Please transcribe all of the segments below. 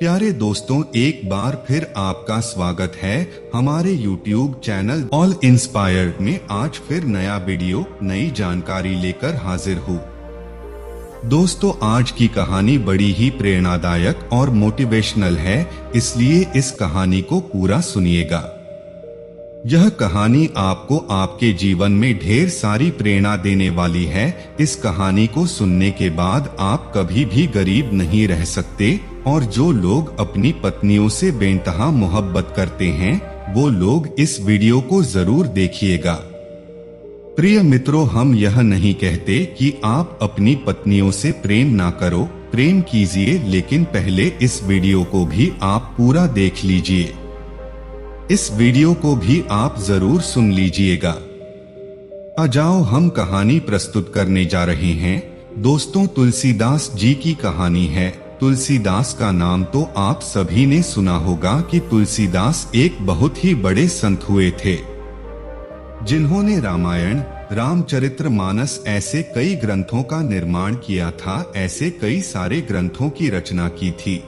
प्यारे दोस्तों, एक बार फिर आपका स्वागत है हमारे YouTube चैनल ऑल इंस्पायर्ड में। आज फिर नया वीडियो, नई जानकारी लेकर हाजिर हूँ। दोस्तों, आज की कहानी बड़ी ही प्रेरणादायक और मोटिवेशनल है, इसलिए इस कहानी को पूरा सुनिएगा। यह कहानी आपको आपके जीवन में ढेर सारी प्रेरणा देने वाली है। इस कहानी को सुनने के बाद आप कभी भी गरीब नहीं रह सकते, और जो लोग अपनी पत्नियों से बेइंतहा मोहब्बत करते हैं वो लोग इस वीडियो को जरूर देखिएगा। प्रिय मित्रों, हम यह नहीं कहते कि आप अपनी पत्नियों से प्रेम ना करो, प्रेम कीजिए, लेकिन पहले इस वीडियो को भी आप पूरा देख लीजिए। इस वीडियो को भी आप जरूर सुन लीजिएगा। आ जाओ, हम कहानी प्रस्तुत करने जा रहे हैं। दोस्तों, तुलसीदास जी की कहानी है। तुलसीदास का नाम तो आप सभी ने सुना होगा कि तुलसीदास एक बहुत ही बड़े संत हुए थे, जिन्होंने रामायण, रामचरितमानस ऐसे कई ग्रंथों का निर्माण किया था। ऐसे कई सारे ग्रंथों की रचना की थी।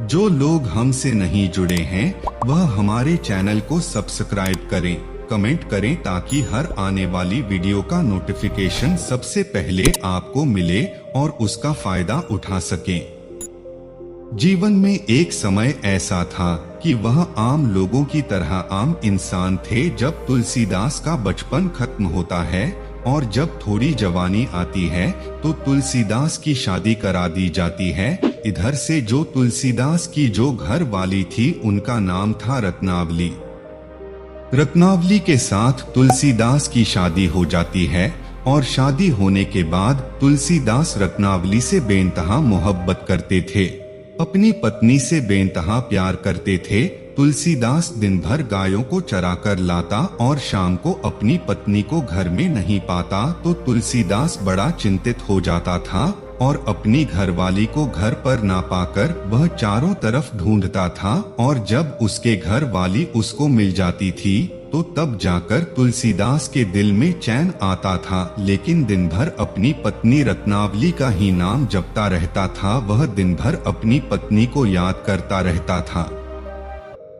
जो लोग हमसे नहीं जुड़े हैं वह हमारे चैनल को सब्सक्राइब करें, कमेंट करें, ताकि हर आने वाली वीडियो का नोटिफिकेशन सबसे पहले आपको मिले और उसका फायदा उठा सकें। जीवन में एक समय ऐसा था कि वह आम लोगों की तरह आम इंसान थे। जब तुलसीदास का बचपन खत्म होता है और जब थोड़ी जवानी आती है तो तुलसीदास की शादी करा दी जाती है। इधर से जो तुलसीदास की जो घर वाली थी उनका नाम था रत्नावली। रत्नावली के साथ तुलसीदास की शादी हो जाती है और शादी होने के बाद तुलसीदास रत्नावली से बेइंतहा मोहब्बत करते थे, अपनी पत्नी से बेइंतहा प्यार करते थे। तुलसीदास दिन भर गायों को चराकर लाता और शाम को अपनी पत्नी को घर में नहीं पाता तो तुलसीदास बड़ा चिंतित हो जाता था और अपनी घरवाली को घर पर ना पाकर वह चारों तरफ ढूंढता था। और जब उसके घर वाली उसको मिल जाती थी तो तब जाकर तुलसीदास के दिल में चैन आता था, लेकिन दिन भर अपनी पत्नी रत्नावली का ही नाम जपता रहता था। वह दिन भर अपनी पत्नी को याद करता रहता था।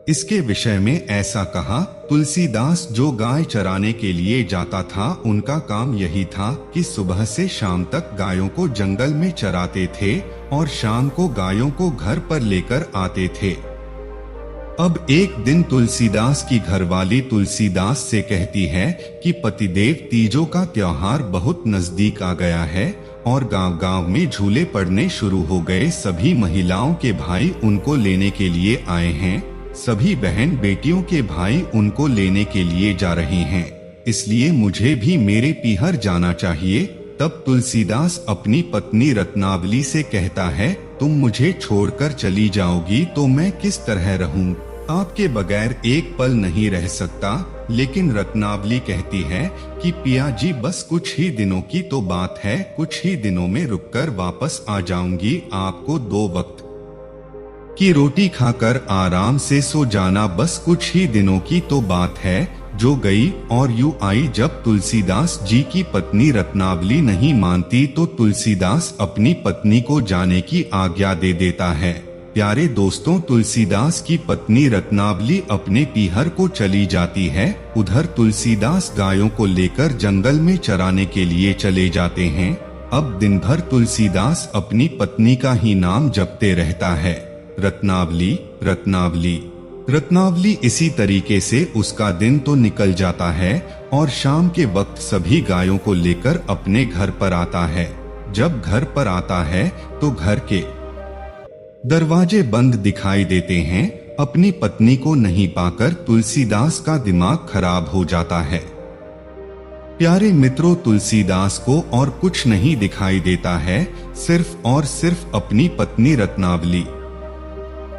इसके विषय में ऐसा कहा, तुलसीदास जो गाय चराने के लिए जाता था उनका काम यही था कि सुबह से शाम तक गायों को जंगल में चराते थे और शाम को गायों को घर पर लेकर आते थे। अब एक दिन तुलसीदास की घरवाली तुलसीदास से कहती है कि पतिदेव, तीजों का त्योहार बहुत नजदीक आ गया है और गांव-गांव में झूले पड़ने शुरू हो गए। सभी महिलाओं के भाई उनको लेने के लिए आए हैं, सभी बहन बेटियों के भाई उनको लेने के लिए जा रहे हैं, इसलिए मुझे भी मेरे पीहर जाना चाहिए। तब तुलसीदास अपनी पत्नी रत्नावली से कहता है, तुम मुझे छोड़कर चली जाओगी तो मैं किस तरह रहूं? आपके बगैर एक पल नहीं रह सकता। लेकिन रत्नावली कहती है कि पिया जी, बस कुछ ही दिनों की तो बात है, कुछ ही दिनों में रुककर वापस आ जाऊंगी। आपको 2 वक्त की रोटी खाकर आराम से सो जाना, बस कुछ ही दिनों की तो बात है। जो गई और यूं आई। जब तुलसीदास जी की पत्नी रत्नावली नहीं मानती तो तुलसीदास अपनी पत्नी को जाने की आज्ञा दे देता है। प्यारे दोस्तों, तुलसीदास की पत्नी रत्नावली अपने पीहर को चली जाती है। उधर तुलसीदास गायों को लेकर जंगल में चराने के लिए चले जाते हैं। अब दिन भर तुलसीदास अपनी पत्नी का ही नाम जपते रहता है, रत्नावली, रत्नावली, रत्नावली। इसी तरीके से उसका दिन तो निकल जाता है और शाम के वक्त सभी गायों को लेकर अपने घर पर आता है। जब घर पर आता है तो घर के दरवाजे बंद दिखाई देते हैं। अपनी पत्नी को नहीं पाकर तुलसीदास का दिमाग खराब हो जाता है। प्यारे मित्रों, तुलसीदास को और कुछ नहीं दिखाई देता है, सिर्फ और सिर्फ अपनी पत्नी रत्नावली।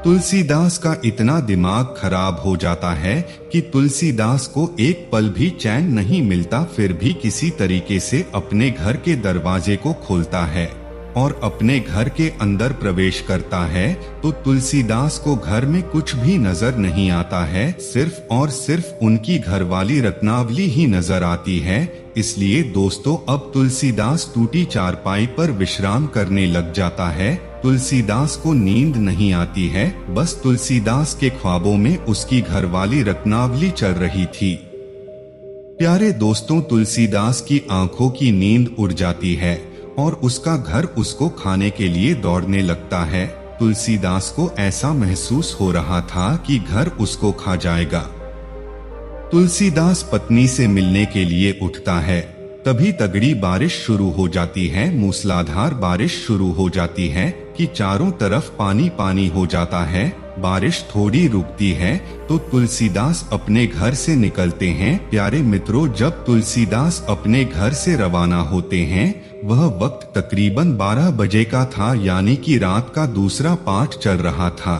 तुलसीदास का इतना दिमाग खराब हो जाता है कि तुलसीदास को एक पल भी चैन नहीं मिलता। फिर भी किसी तरीके से अपने घर के दरवाजे को खोलता है और अपने घर के अंदर प्रवेश करता है तो तुलसीदास को घर में कुछ भी नजर नहीं आता है, सिर्फ और सिर्फ उनकी घरवाली रत्नावली ही नजर आती है। इसलिए दोस्तों, अब तुलसीदास टूटी चारपाई पर विश्राम करने लग जाता है। तुलसीदास को नींद नहीं आती है, बस तुलसीदास के ख्वाबों में उसकी घरवाली रत्नावली चल रही थी। प्यारे दोस्तों, तुलसीदास की आंखों की नींद उड़ जाती है और उसका घर उसको खाने के लिए दौड़ने लगता है। तुलसीदास को ऐसा महसूस हो रहा था कि घर उसको खा जाएगा। तुलसीदास पत्नी से मिलने के लिए उठता है, तभी तगड़ी बारिश शुरू हो जाती है। मूसलाधार बारिश शुरू हो जाती है कि चारों तरफ पानी पानी हो जाता है। बारिश थोड़ी रुकती है तो तुलसीदास अपने घर से निकलते हैं। प्यारे मित्रों, जब तुलसीदास अपने घर से रवाना होते हैं, वह वक्त तकरीबन 12 बजे का था, यानी कि रात का दूसरा पाठ चल रहा था।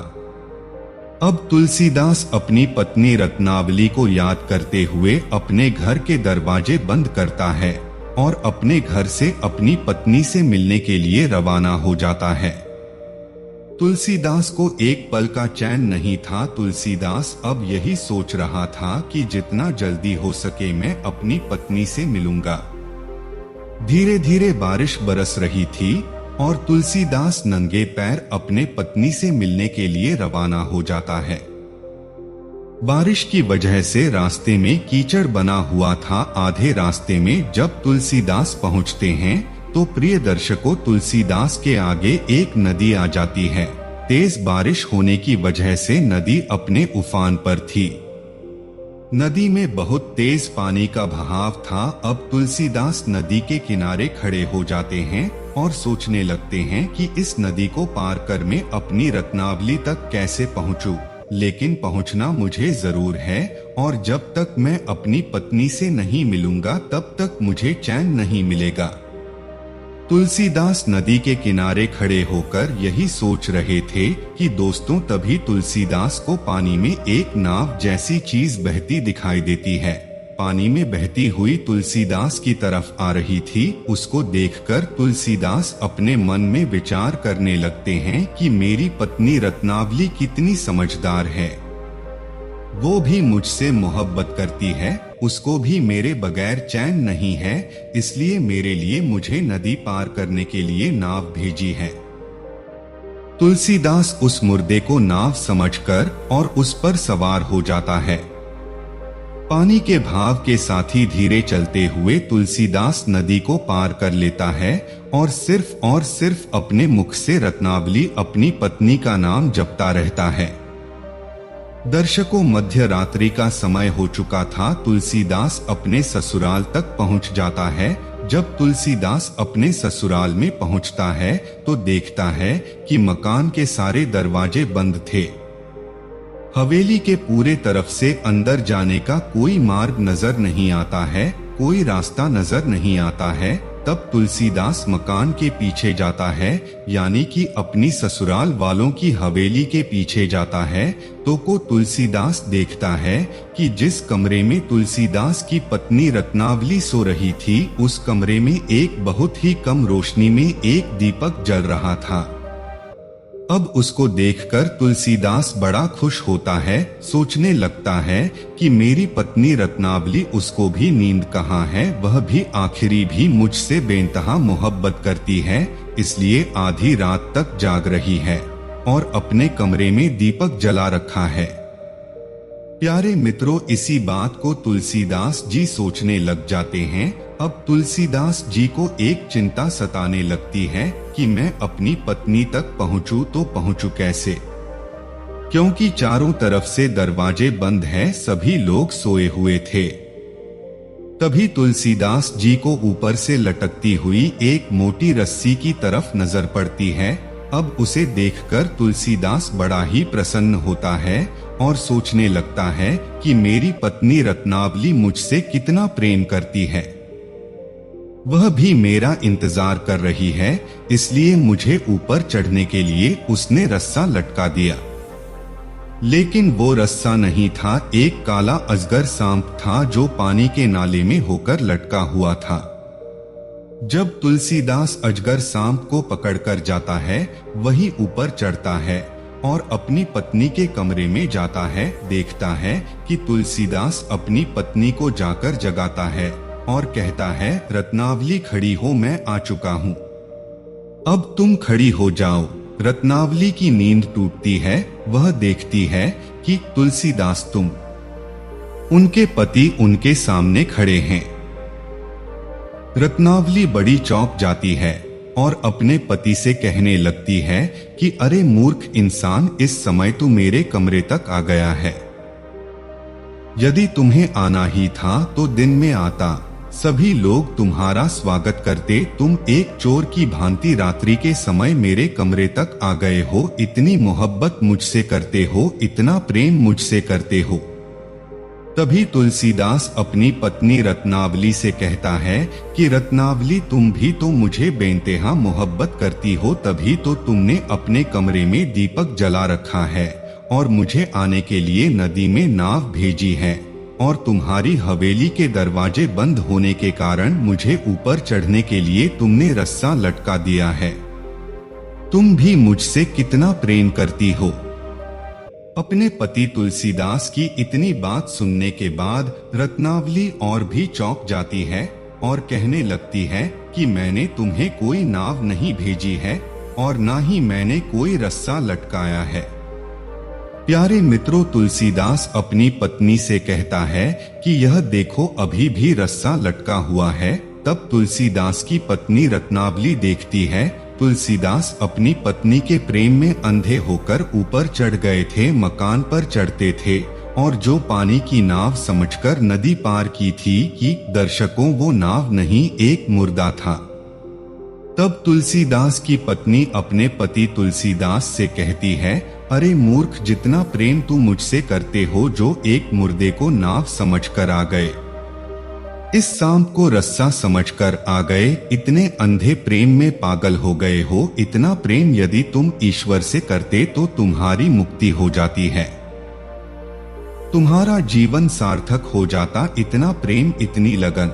अब तुलसीदास अपनी पत्नी रत्नावली को याद करते हुए अपने घर के दरवाजे बंद करता है और अपने घर से अपनी पत्नी से मिलने के लिए रवाना हो जाता है। तुलसीदास को एक पल का चैन नहीं था। तुलसीदास अब यही सोच रहा था कि जितना जल्दी हो सके मैं अपनी पत्नी से मिलूंगा। धीरे धीरे बारिश बरस रही थी और तुलसीदास नंगे पैर अपने पत्नी से मिलने के लिए रवाना हो जाता है। बारिश की वजह से रास्ते में कीचड़ बना हुआ था। आधे रास्ते में जब तुलसीदास पहुंचते हैं तो प्रिय दर्शकों, तुलसीदास के आगे एक नदी आ जाती है। तेज बारिश होने की वजह से नदी अपने उफान पर थी। नदी में बहुत तेज पानी का बहाव था। अब तुलसीदास नदी के किनारे खड़े हो जाते हैं और सोचने लगते हैं कि इस नदी को पार कर मैं अपनी रत्नावली तक कैसे पहुंचूं। लेकिन पहुंचना मुझे जरूर है और जब तक मैं अपनी पत्नी से नहीं मिलूंगा तब तक मुझे चैन नहीं मिलेगा। तुलसीदास नदी के किनारे खड़े होकर यही सोच रहे थे कि दोस्तों, तभी तुलसीदास को पानी में एक नाव जैसी चीज बहती दिखाई देती है। पानी में बहती हुई तुलसीदास की तरफ आ रही थी। उसको देखकर तुलसीदास अपने मन में विचार करने लगते हैं कि मेरी पत्नी रत्नावली कितनी समझदार है। वो भी मुझसे मोहब्बत करती है, उसको भी मेरे बगैर चैन नहीं है, इसलिए मेरे लिए मुझे नदी पार करने के लिए नाव भेजी है। तुलसीदास उस मुर्दे को नाव समझकर और उस पर सवार हो जाता है। पानी के भाव के साथ ही धीरे चलते हुए तुलसीदास नदी को पार कर लेता है और सिर्फ अपने मुख से रत्नावली अपनी पत्नी का नाम जपता रहता है। दर्शकों, मध्य रात्रि का समय हो चुका था। तुलसीदास अपने ससुराल तक पहुंच जाता है। जब तुलसीदास अपने ससुराल में पहुंचता है तो देखता है कि मकान के सारे दरवाजे बंद थे। हवेली के पूरे तरफ से अंदर जाने का कोई मार्ग नजर नहीं आता है, कोई रास्ता नजर नहीं आता है। तब तुलसीदास मकान के पीछे जाता है, यानी कि अपनी ससुराल वालों की हवेली के पीछे जाता है। तो को तुलसीदास देखता है कि जिस कमरे में तुलसीदास की पत्नी रत्नावली सो रही थी, उस कमरे में एक बहुत ही कम रोशनी में एक दीपक जल रहा था। अब उसको देखकर तुलसीदास बड़ा खुश होता है। सोचने लगता है कि मेरी पत्नी रत्नावली, उसको भी नींद कहाँ है, वह भी आखिरी भी मुझसे बेइंतहा मोहब्बत करती है, इसलिए आधी रात तक जाग रही है और अपने कमरे में दीपक जला रखा है। प्यारे मित्रों, इसी बात को तुलसीदास जी सोचने लग जाते हैं। अब तुलसीदास जी को एक चिंता सताने लगती है कि मैं अपनी पत्नी तक पहुंचूं तो पहुंचूं कैसे, क्योंकि चारों तरफ से दरवाजे बंद हैं, सभी लोग सोए हुए थे। तभी तुलसीदास जी को ऊपर से लटकती हुई एक मोटी रस्सी की तरफ नजर पड़ती है। अब उसे देखकर तुलसीदास बड़ा ही प्रसन्न होता है और सोचने लगता है कि मेरी पत्नी रत्नावली मुझसे कितना प्रेम करती है, वह भी मेरा इंतजार कर रही है, इसलिए मुझे ऊपर चढ़ने के लिए उसने रस्सा लटका दिया। लेकिन वो रस्सा नहीं था, एक काला अजगर सांप था जो पानी के नाले में होकर लटका हुआ था। जब तुलसीदास अजगर सांप को पकड़कर जाता है, वही ऊपर चढ़ता है और अपनी पत्नी के कमरे में जाता है। देखता है कि तुलसीदास अपनी पत्नी को जाकर जगाता है और कहता है, रत्नावली खड़ी हो, मैं आ चुका हूँ, अब तुम खड़ी हो जाओ। रत्नावली की नींद टूटती है। वह देखती है कि तुलसीदास तुम उनके पति उनके सामने खड़े हैं। रत्नावली बड़ी चौंक जाती है और अपने पति से कहने लगती है कि अरे मूर्ख इंसान, इस समय तू मेरे कमरे तक आ गया है। यदि तुम्हें आना ही था तो दिन में आता, सभी लोग तुम्हारा स्वागत करते। तुम एक चोर की भांति रात्रि के समय मेरे कमरे तक आ गए हो। इतनी मोहब्बत मुझसे करते हो, इतना प्रेम मुझसे करते हो। तभी तुलसीदास अपनी पत्नी रत्नावली से कहता है कि रत्नावली, तुम भी तो मुझे बेइंतहा मोहब्बत करती हो, तभी तो तुमने अपने कमरे में दीपक जला रखा है और मुझे आने के लिए नदी में नाव भेजी है, और तुम्हारी हवेली के दरवाजे बंद होने के कारण मुझे ऊपर चढ़ने के लिए तुमने रस्सा लटका दिया है। तुम भी मुझसे कितना प्रेम करती हो। अपने पति तुलसीदास की इतनी बात सुनने के बाद रत्नावली और भी चौंक जाती है और कहने लगती है कि मैंने तुम्हें कोई नाव नहीं भेजी है और ना ही मैंने कोई रस्सा लटकाया है। प्यारे मित्रों, तुलसीदास अपनी पत्नी से कहता है कि यह देखो, अभी भी रस्सा लटका हुआ है। तब तुलसीदास की पत्नी रत्नावली देखती है तुलसीदास अपनी पत्नी के प्रेम में अंधे होकर ऊपर चढ़ गए थे, मकान पर चढ़ते थे और जो पानी की नाव समझकर नदी पार की थी कि दर्शकों वो नाव नहीं, एक मुर्दा था। तब तुलसीदास की पत्नी अपने पति तुलसीदास से कहती है, अरे मूर्ख, जितना प्रेम तू मुझसे करते हो, जो एक मुर्दे को नाव समझकर आ गए, इस सांप को रस्सा समझकर आ गए, इतने अंधे प्रेम में पागल हो गए हो। इतना प्रेम यदि तुम ईश्वर से करते तो तुम्हारी मुक्ति हो जाती है, तुम्हारा जीवन सार्थक हो जाता। इतना प्रेम, इतनी लगन।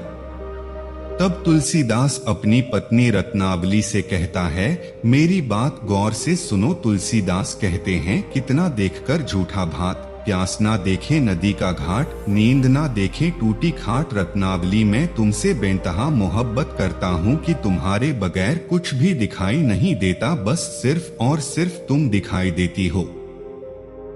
तब तुलसीदास अपनी पत्नी रत्नावली से कहता है, मेरी बात गौर से सुनो। तुलसीदास कहते हैं, कितना देखकर झूठा भात, प्यास ना देखे नदी का घाट, नींद ना देखे टूटी खाट। रत्नावली, मैं तुमसे बेइंतहा मोहब्बत करता हूँ कि तुम्हारे बगैर कुछ भी दिखाई नहीं देता, बस सिर्फ और सिर्फ तुम दिखाई देती हो।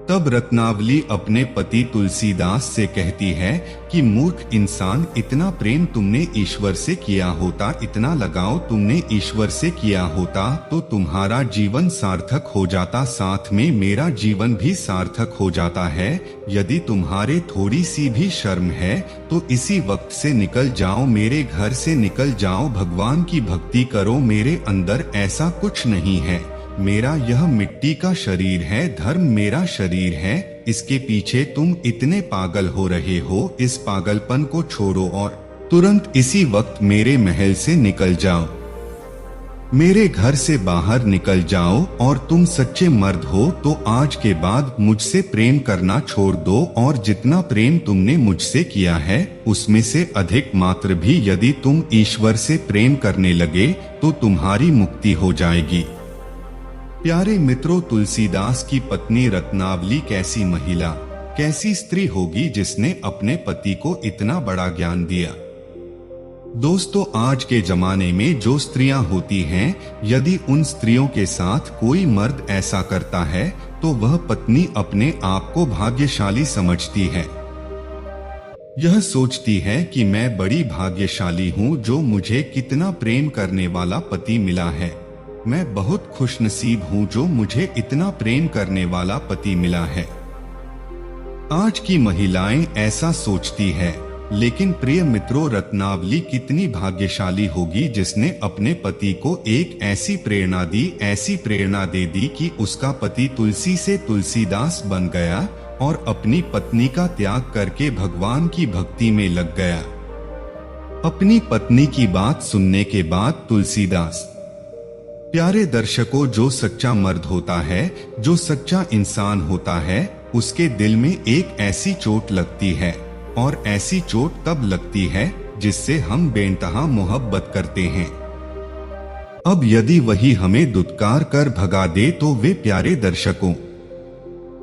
तब रत्नावली अपने पति तुलसीदास से कहती है कि मूर्ख इंसान, इतना प्रेम तुमने ईश्वर से किया होता, इतना लगाव तुमने ईश्वर से किया होता तो तुम्हारा जीवन सार्थक हो जाता, साथ में मेरा जीवन भी सार्थक हो जाता है। यदि तुम्हारे थोड़ी सी भी शर्म है तो इसी वक्त से निकल जाओ, मेरे घर से निकल जाओ, भगवान की भक्ति करो। मेरे अंदर ऐसा कुछ नहीं है, मेरा यह मिट्टी का शरीर है, धर्म मेरा शरीर है। इसके पीछे तुम इतने पागल हो रहे हो, इस पागलपन को छोड़ो और तुरंत इसी वक्त मेरे महल से निकल जाओ, मेरे घर से बाहर निकल जाओ। और तुम सच्चे मर्द हो तो आज के बाद मुझसे प्रेम करना छोड़ दो, और जितना प्रेम तुमने मुझसे किया है उसमें से अधिक मात्र भी यदि तुम ईश्वर से प्रेम करने लगे तो तुम्हारी मुक्ति हो जाएगी। प्यारे मित्रों, तुलसीदास की पत्नी रत्नावली कैसी महिला, कैसी स्त्री होगी जिसने अपने पति को इतना बड़ा ज्ञान दिया। दोस्तों, आज के जमाने में जो स्त्रियां होती हैं, यदि उन स्त्रियों के साथ कोई मर्द ऐसा करता है तो वह पत्नी अपने आप को भाग्यशाली समझती है। यह सोचती है कि मैं बड़ी भाग्यशाली हूँ जो मुझे कितना प्रेम करने वाला पति मिला है, मैं बहुत खुशनसीब हूँ जो मुझे इतना प्रेम करने वाला पति मिला है। आज की महिलाएं ऐसा सोचती है, लेकिन प्रिय मित्रों, रत्नावली कितनी भाग्यशाली होगी जिसने अपने पति को एक ऐसी प्रेरणा दी, ऐसी प्रेरणा दे दी कि उसका पति तुलसी से तुलसीदास बन गया और अपनी पत्नी का त्याग करके भगवान की भक्ति में लग गया। अपनी पत्नी की बात सुनने के बाद तुलसीदास, प्यारे दर्शकों, जो सच्चा मर्द होता है, जो सच्चा इंसान होता है, उसके दिल में एक ऐसी चोट लगती है, और ऐसी चोट तब लगती है जिससे हम बेइंतहा मोहब्बत करते हैं। अब यदि वही हमें दुत्कार कर भगा दे तो वे, प्यारे दर्शकों,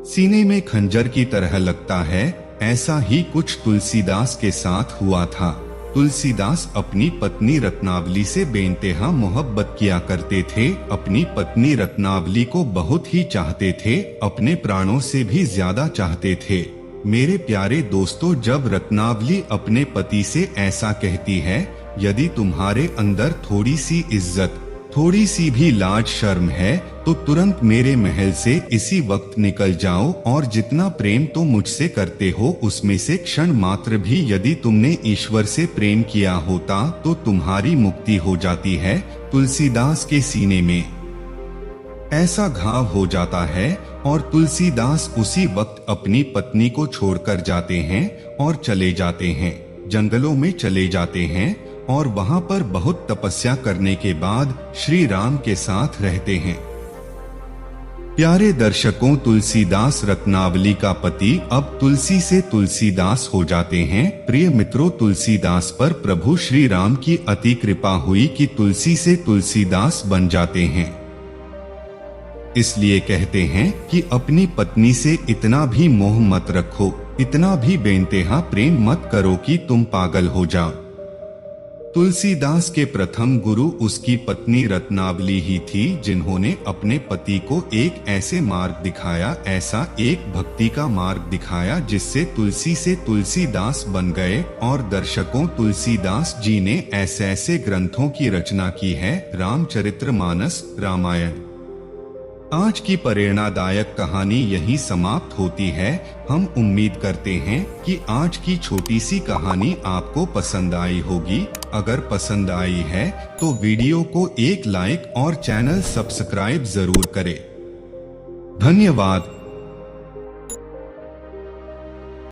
सीने में खंजर की तरह लगता है। ऐसा ही कुछ तुलसीदास के साथ हुआ था। तुलसीदास अपनी पत्नी रत्नावली से बेइंतहा मोहब्बत किया करते थे। अपनी पत्नी रत्नावली को बहुत ही चाहते थे, अपने प्राणों से भी ज्यादा चाहते थे। मेरे प्यारे दोस्तों, जब रत्नावली अपने पति से ऐसा कहती है, यदि तुम्हारे अंदर थोड़ी सी इज्जत, थोड़ी सी भी लाज शर्म है तो तुरंत मेरे महल से इसी वक्त निकल जाओ, और जितना प्रेम तो मुझसे करते हो उसमें से क्षण मात्र भी यदि तुमने ईश्वर से प्रेम किया होता तो तुम्हारी मुक्ति हो जाती है। तुलसीदास के सीने में ऐसा घाव हो जाता है और तुलसीदास उसी वक्त अपनी पत्नी को छोड़कर जाते हैं और चले जाते हैं, जंगलों में चले जाते हैं और वहां पर बहुत तपस्या करने के बाद श्री राम के साथ रहते हैं। प्यारे दर्शकों, तुलसीदास रत्नावली का पति अब तुलसी से तुलसीदास हो जाते हैं। प्रिय मित्रों, तुलसीदास पर प्रभु श्री राम की अति कृपा हुई कि तुलसी से तुलसीदास बन जाते हैं। इसलिए कहते हैं कि अपनी पत्नी से इतना भी मोह मत रखो, इतना भी बेइंतहा प्रेम मत करो कि तुम पागल हो जाओ। तुलसीदास के प्रथम गुरु उसकी पत्नी रत्नावली ही थी, जिन्होंने अपने पति को एक ऐसे मार्ग दिखाया, ऐसा एक भक्ति का मार्ग दिखाया जिससे तुलसी से तुलसीदास बन गए। और दर्शकों, तुलसीदास जी ने ऐसे ऐसे ग्रंथों की रचना की है, रामचरितमानस, रामायण। आज की प्रेरणादायक कहानी यहीं समाप्त होती है। हम उम्मीद करते हैं कि आज की छोटी सी कहानी आपको पसंद आई होगी। अगर पसंद आई है तो वीडियो को एक लाइक और चैनल सब्सक्राइब जरूर करें। धन्यवाद।